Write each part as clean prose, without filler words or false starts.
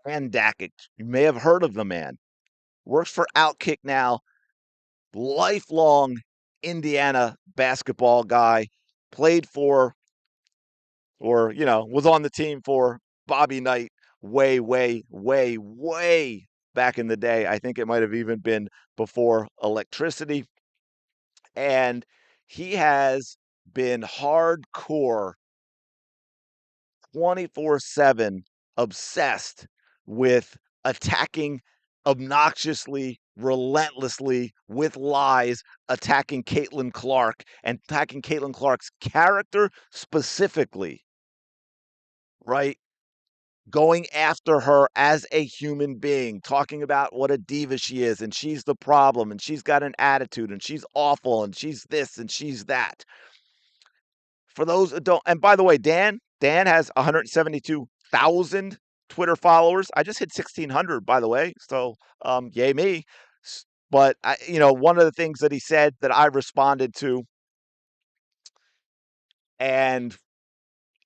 and Dakich. You may have heard of the man. Works for Outkick now. Lifelong Indiana basketball guy. Played for, or, was on the team for Bobby Knight way, way, way, way back in the day. I think it might have even been before electricity. And he has been hardcore 24/7 obsessed with attacking obnoxiously, relentlessly, with lies, attacking Caitlin Clark and attacking Caitlin Clark's character specifically, right? Going after her as a human being, talking about what a diva she is, and she's the problem, and she's got an attitude, and she's awful, and she's this, and she's that. For those that don't, and by the way, Dan has 172,000 Twitter followers. I just hit 1,600, by the way. So, yay me. But one of the things that he said that I responded to, and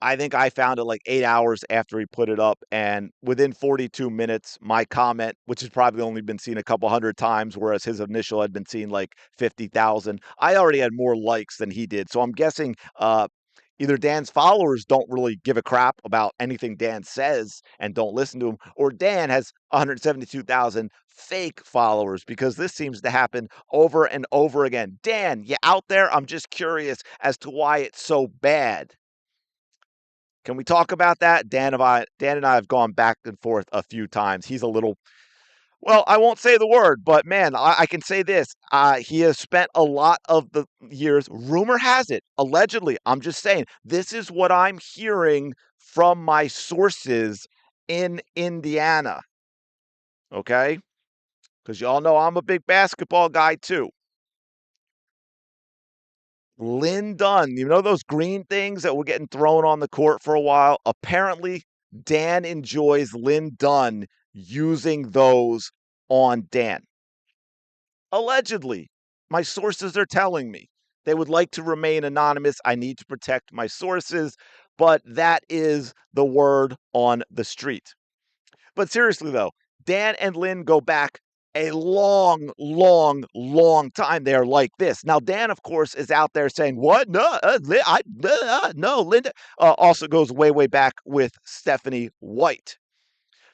I think I found it like 8 hours after he put it up, and within 42 minutes, my comment, which has probably only been seen a couple hundred times, whereas his initial had been seen like 50,000. I already had more likes than he did, so I'm guessing either Dan's followers don't really give a crap about anything Dan says and don't listen to him, or Dan has 172,000 fake followers, because this seems to happen over and over again. Dan, you out there? I'm just curious as to why it's so bad. Can we talk about that? Dan and I have gone back and forth a few times. He's a little, well, I won't say the word, but man, I can say this. He has spent a lot of the years, rumor has it, allegedly, I'm just saying, this is what I'm hearing from my sources in Indiana. Okay? Because y'all know I'm a big basketball guy too. Lin Dunn, you know those green things that were getting thrown on the court for a while? Apparently, Dan enjoys Lin Dunn using those on Dan. Allegedly, my sources are telling me. They would like to remain anonymous. I need to protect my sources, but that is the word on the street. But seriously, though, Dan and Lynn go back a long, long, long time. They're like this. Now, Dan, of course, is out there saying, "What? No, no." Linda also goes way, way back with Stephanie White.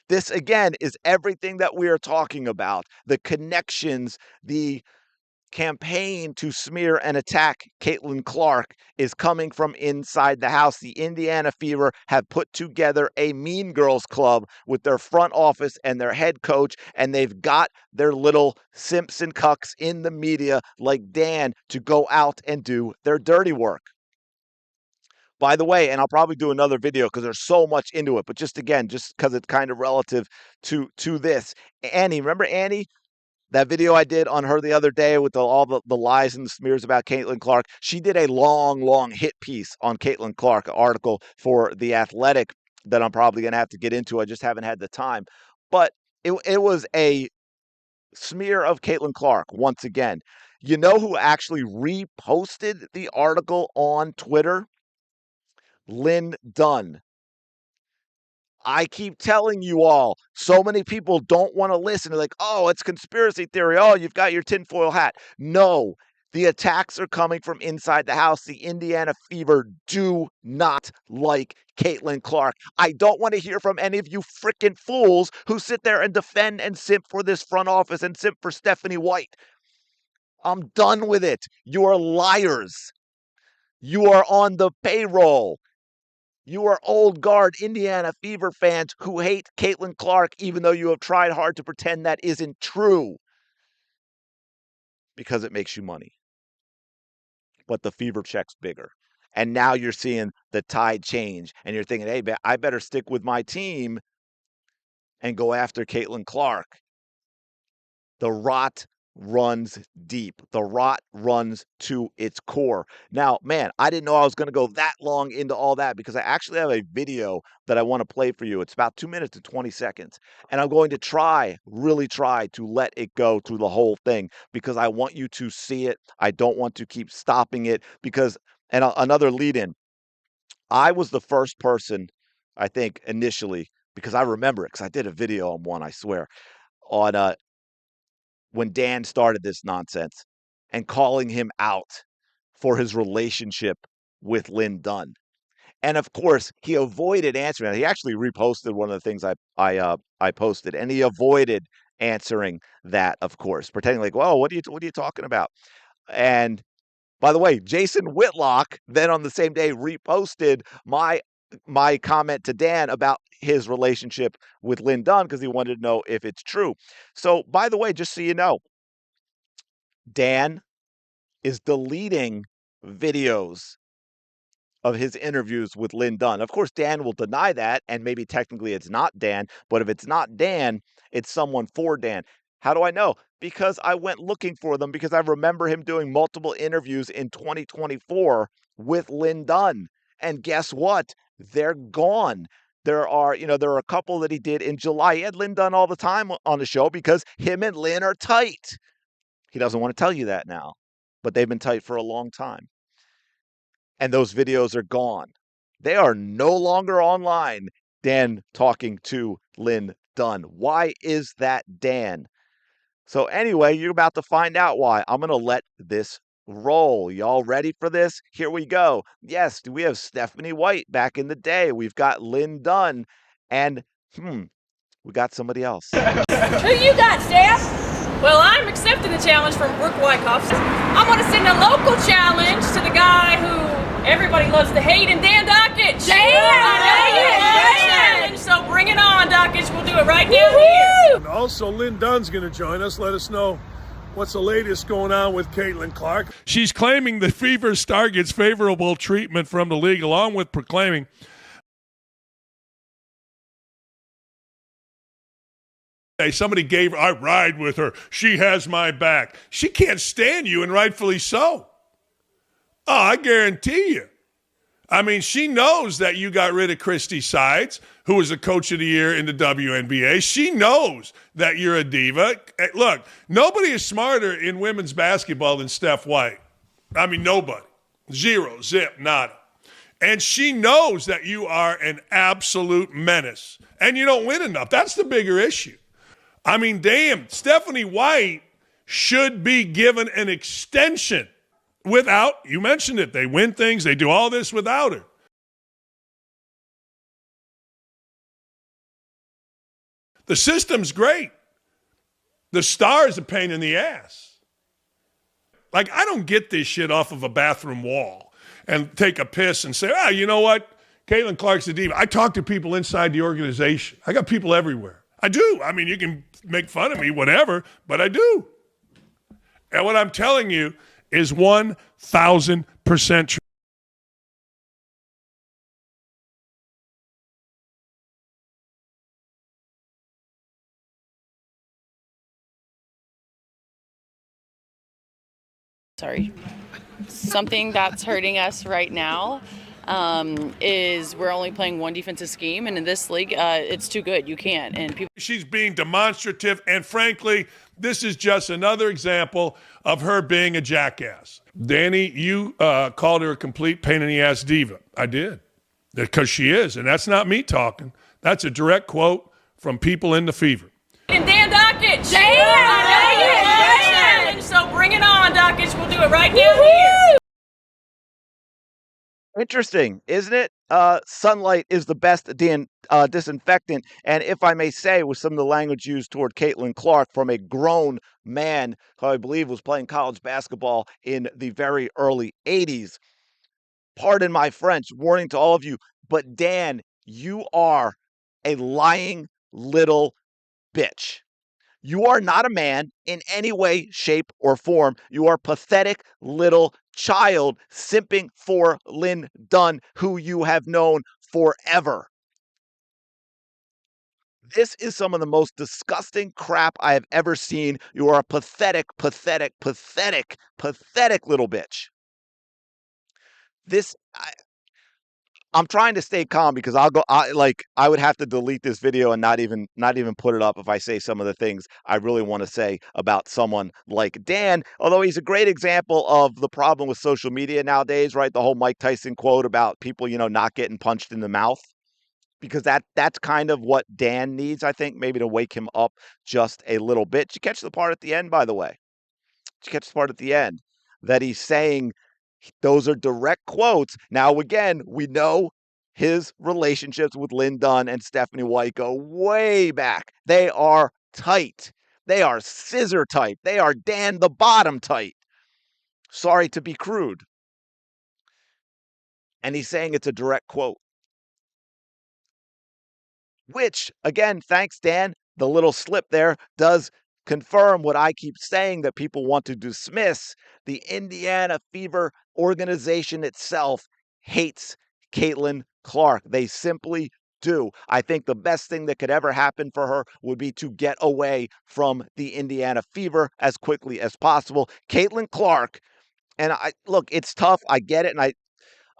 This again is everything that we are talking about: the connections, the campaign to smear and attack Caitlin Clark is coming from inside the house. The Indiana Fever have put together a Mean Girls Club with their front office and their head coach, and they've got their little simps and cucks in the media like Dan to go out and do their dirty work. By the way, and I'll probably do another video because there's so much into it, but just because it's kind of relative to this. Annie, remember Annie? That video I did on her the other day with all the lies and the smears about Caitlin Clark, she did a long, long hit piece on Caitlin Clark, an article for The Athletic that I'm probably going to have to get into. I just haven't had the time. But it was a smear of Caitlin Clark once again. You know who actually reposted the article on Twitter? Lin Dunn. I keep telling you all, so many people don't want to listen. They're like, oh, it's conspiracy theory. Oh, you've got your tinfoil hat. No, the attacks are coming from inside the house. The Indiana Fever do not like Caitlin Clark. I don't want to hear from any of you freaking fools who sit there and defend and simp for this front office and simp for Stephanie White. I'm done with it. You are liars. You are on the payroll. You are old guard Indiana Fever fans who hate Caitlin Clark, even though you have tried hard to pretend that isn't true because it makes you money. But the Fever check's bigger. And now you're seeing the tide change, and you're thinking, hey, I better stick with my team and go after Caitlin Clark. The rot runs deep. The rot runs to its core. Now, man, I didn't know I was going to go that long into all that because I actually have a video that I want to play for you. It's about 2 minutes and 20 seconds. And I'm going to really try to let it go through the whole thing because I want you to see it. I don't want to keep stopping it because, and another lead in, I was the first person, I think, initially, because I remember it because I did a video on one, I swear, on when Dan started this nonsense and calling him out for his relationship with Lin Dunn. And of course, he avoided answering. He actually reposted one of the things I posted, and he avoided answering that, of course, pretending like, "Whoa, what are you talking about?" And by the way, Jason Whitlock then on the same day reposted my comment to Dan about his relationship with Lin Dunn because he wanted to know if it's true. So, by the way, just so you know, Dan is deleting videos of his interviews with Lin Dunn. Of course, Dan will deny that, and maybe technically it's not Dan, but if it's not Dan, it's someone for Dan. How do I know? Because I went looking for them because I remember him doing multiple interviews in 2024 with Lin Dunn. And guess what? They're gone. There are a couple that he did in July. He had Lin Dunn all the time on the show because him and Lin are tight. He doesn't want to tell you that now, but they've been tight for a long time. And those videos are gone. They are no longer online. Dan talking to Lin Dunn. Why is that, Dan? So anyway, you're about to find out why. I'm going to let this roll. Y'all ready for this? Here we go. Yes, we have Stephanie White back in the day. We've got Lin Dunn, and we got somebody else. Who you got, Steph? Well, I'm accepting the challenge from Brooke Wyckoff. I'm going to send a local challenge to the guy who everybody loves to hate, and Dan Dakich. Dan! So bring it on, Dakich. We'll do it right down here. And also, Lin Dunn's going to join us. Let us know what's the latest going on with Caitlin Clark. She's claiming the Fever star gets favorable treatment from the league, along with proclaiming somebody gave her, I ride with her. She has my back. She can't stand you, and rightfully so. Oh, I guarantee you. I mean, she knows that you got rid of Christy Sides, who was the coach of the year in the WNBA. She knows that you're a diva. Look, nobody is smarter in women's basketball than Steph White. I mean, nobody. Zero, zip, nada. And she knows that you are an absolute menace. And you don't win enough. That's the bigger issue. I mean, damn, Stephanie White should be given an extension without, you mentioned it, they win things, they do all this without her. The system's great. The star is a pain in the ass. Like, I don't get this shit off of a bathroom wall and take a piss and say, you know what? Caitlin Clark's a diva. I talk to people inside the organization. I got people everywhere. I do. I mean, you can make fun of me, whatever, but I do. And what I'm telling you is 1,000% true. Something that's hurting us right now is we're only playing one defensive scheme, and in this league, it's too good. You can't. And people. She's being demonstrative, and frankly, this is just another example of her being a jackass. Danny, you called her a complete pain in the ass diva. I did, because she is, and that's not me talking. That's a direct quote from people in the Fever. And Dan Dakich. Dan! So bring it on, Dakich. We'll do it right down here. Interesting, isn't it? Sunlight is the best disinfectant. And if I may say, with some of the language used toward Caitlin Clark from a grown man who I believe was playing college basketball in the very early 80s, pardon my French, warning to all of you, but Dan, you are a lying little bitch. You are not a man in any way, shape, or form. You are a pathetic little child simping for Lin Dunn, who you have known forever. This is some of the most disgusting crap I have ever seen. You are a pathetic, pathetic, pathetic, pathetic little bitch. I'm trying to stay calm because I would have to delete this video and not even put it up if I say some of the things I really want to say about someone like Dan, although he's a great example of the problem with social media nowadays, right? The whole Mike Tyson quote about people, not getting punched in the mouth. because that's kind of what Dan needs, I think, maybe to wake him up just a little bit. Did you catch the part at the end, by the way? Did you catch the part at the end that he's saying those are direct quotes? Now, again, we know his relationships with Lin Dunn and Stephanie White go way back. They are tight. They are scissor tight. They are Dan the Bottom tight. Sorry to be crude. And he's saying it's a direct quote. Which, again, thanks, Dan, the little slip there does confirm what I keep saying that people want to dismiss. The Indiana Fever organization itself hates Caitlin Clark. They simply do. I think the best thing that could ever happen for her would be to get away from the Indiana Fever as quickly as possible. Caitlin Clark, and I look, it's tough. I get it, and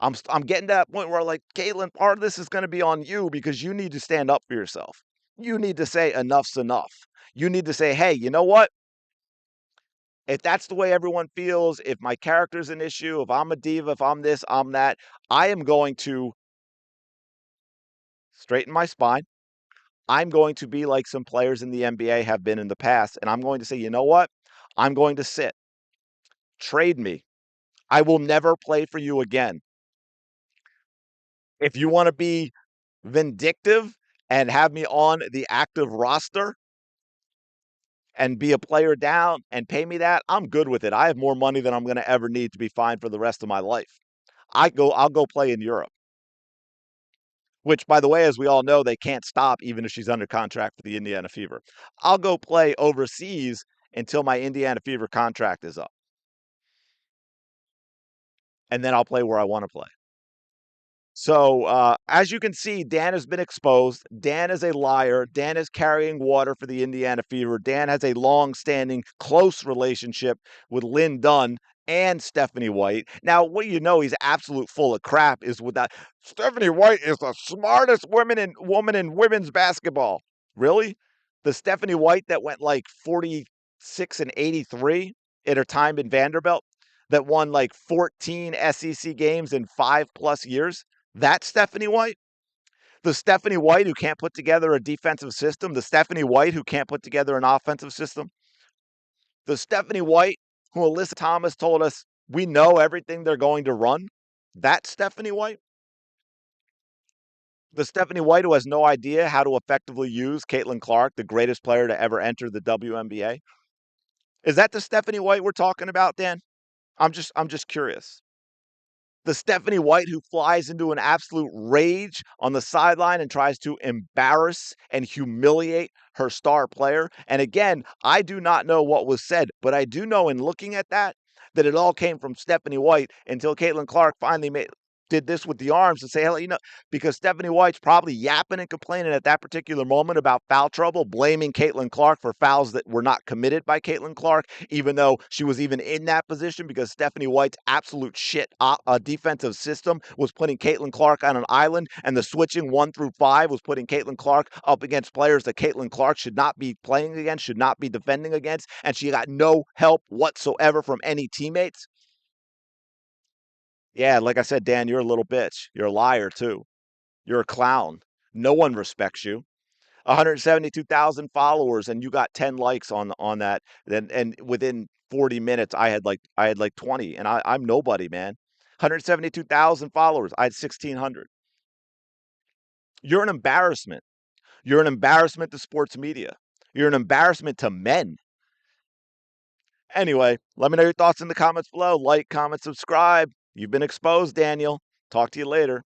I'm getting to that point where like, Caitlin, part of this is going to be on you because you need to stand up for yourself. You need to say enough's enough. You need to say, hey, you know what? If that's the way everyone feels, if my character's an issue, if I'm a diva, if I'm this, I'm that, I am going to straighten my spine. I'm going to be like some players in the NBA have been in the past, and I'm going to say, you know what? I'm going to sit. Trade me. I will never play for you again. If you want to be vindictive and have me on the active roster and be a player down and pay me that, I'm good with it. I have more money than I'm going to ever need to be fine for the rest of my life. I'll go play in Europe, which, by the way, as we all know, they can't stop even if she's under contract for the Indiana Fever. I'll go play overseas until my Indiana Fever contract is up. And then I'll play where I want to play. So, as you can see, Dan has been exposed. Dan is a liar. Dan is carrying water for the Indiana Fever. Dan has a long-standing, close relationship with Lin Dunn and Stephanie White. Now, what you know he's absolute full of crap is with that. Stephanie White is the smartest woman in women's basketball. Really? The Stephanie White that went like 46 and 83 in her time in Vanderbilt, that won like 14 SEC games in 5+ years? That Stephanie White? The Stephanie White who can't put together a defensive system? The Stephanie White who can't put together an offensive system? The Stephanie White who Alyssa Thomas told us we know everything they're going to run? That Stephanie White? The Stephanie White who has no idea how to effectively use Caitlin Clark, the greatest player to ever enter the WNBA? Is that the Stephanie White we're talking about, Dan? I'm just curious. The Stephanie White who flies into an absolute rage on the sideline and tries to embarrass and humiliate her star player. And again, I do not know what was said, but I do know in looking at that it all came from Stephanie White until Caitlin Clark finally did this with the arms and say, hell, because Stephanie White's probably yapping and complaining at that particular moment about foul trouble, blaming Caitlin Clark for fouls that were not committed by Caitlin Clark, even though she was even in that position, because Stephanie White's absolute shit defensive system was putting Caitlin Clark on an island, and the switching 1 through 5 was putting Caitlin Clark up against players that Caitlin Clark should not be playing against, should not be defending against, and she got no help whatsoever from any teammates. Yeah, like I said, Dan, you're a little bitch. You're a liar too. You're a clown. No one respects you. 172,000 followers, and you got 10 likes on that. Then and within 40 minutes, I had like 20, and I'm nobody, man. 172,000 followers. I had 1,600. You're an embarrassment. You're an embarrassment to sports media. You're an embarrassment to men. Anyway, let me know your thoughts in the comments below. Like, comment, subscribe. You've been exposed, Daniel. Talk to you later.